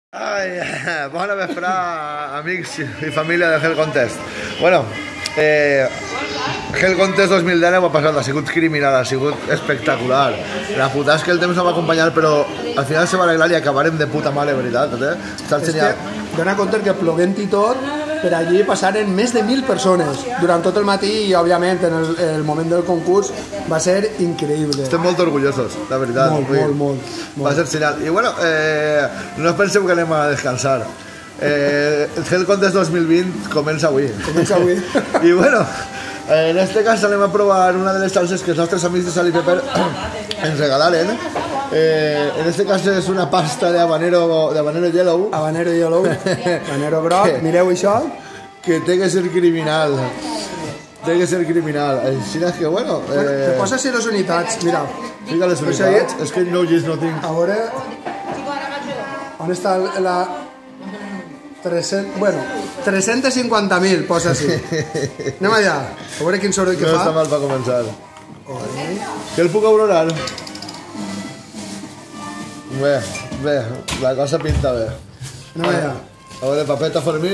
Ai, bona vesprà, amics i família de Hell Contest. Bueno, Hell Contest 2010 ha passat, ha sigut criminal, ha sigut espectacular. La putada és que el temps no va acompanyar, però al final se va arreglar i acabarem de puta mare, veritat. Està genial. Dona compte que plovent i tot, per allí passaren més de 1.000 persones durant tot el matí i, òbviament, en el moment del concurs va ser increïble. Estem molt orgullosos, la veritat. Molt. Va ser genial. I bueno, no penseu que anem a descansar. El Hell Contest 2020 comença avui. I bueno, en este cas anem a provar una de les salses que els nostres amics de Sal i Pepper ens regalaren. En este cas és una pasta de habanero yellow. Habanero yellow, habanero groc, mireu això. Que té que ser criminal. Té que ser criminal. Així és que, bueno... Te poses les unitats, mira. Fica les unitats. És que no és nothing. A veure... On està la... 350.000, posa així. Anem allà. A veure quin soroll que fa. No està mal per començar. Que el puc aurorar? Bé, la cosa pinta bé. Anem allà. A veure, papeta for mi.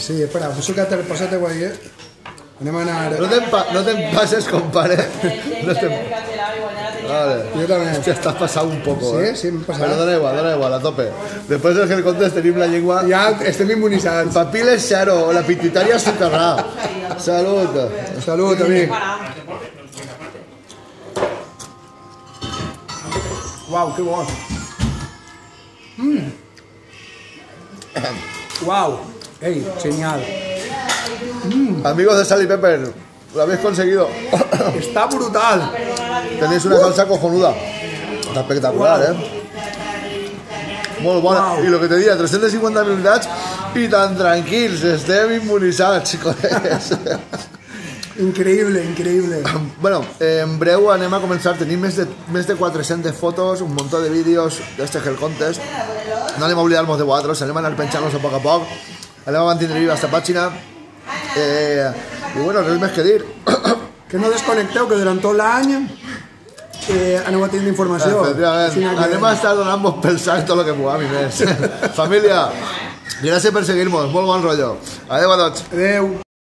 Sí, espera, posa-te-ho ahí. Anem a anar... No te'n passes, compare. Vale. Jo també. Hòstia, estàs passant un poco, Sí, m'he passat. Però dona igual, a tope. Després del Hell Contest tenim la llengua... Ja estem immunitzats. Papiles xaro, o la pituitaria soterrà. Salut. Salut, amic. Uau, que bo. Uau. Ei, genial. Amigos de Sal y Pepper, lo habéis conseguido. Està brutal. Tenéis una salsa cojonuda. Está espectacular, Molt bona. I lo que te diria, 350.000 unitats i tan tranquils, estem immunitzats, col·legues. Increïble. Bueno, en breu anem a començar. Tenim més de 400 fotos, un munt de vídeos d'este Hell Contest. No anem a oblidar-nos de vosaltres, anem a anar penjant-nos a poc a poc. Anem a mantenir viva esta pàgina. I bueno, res més que dir. Que no desconnecteu, que durant tot l'any aneu a tenir informació. Efectivament. Anem a estar donant-vos pel sac tot el que puguem i més. Família, gràcies per seguir-nos. Molt bon rotllo. Adéu a tots. Adéu.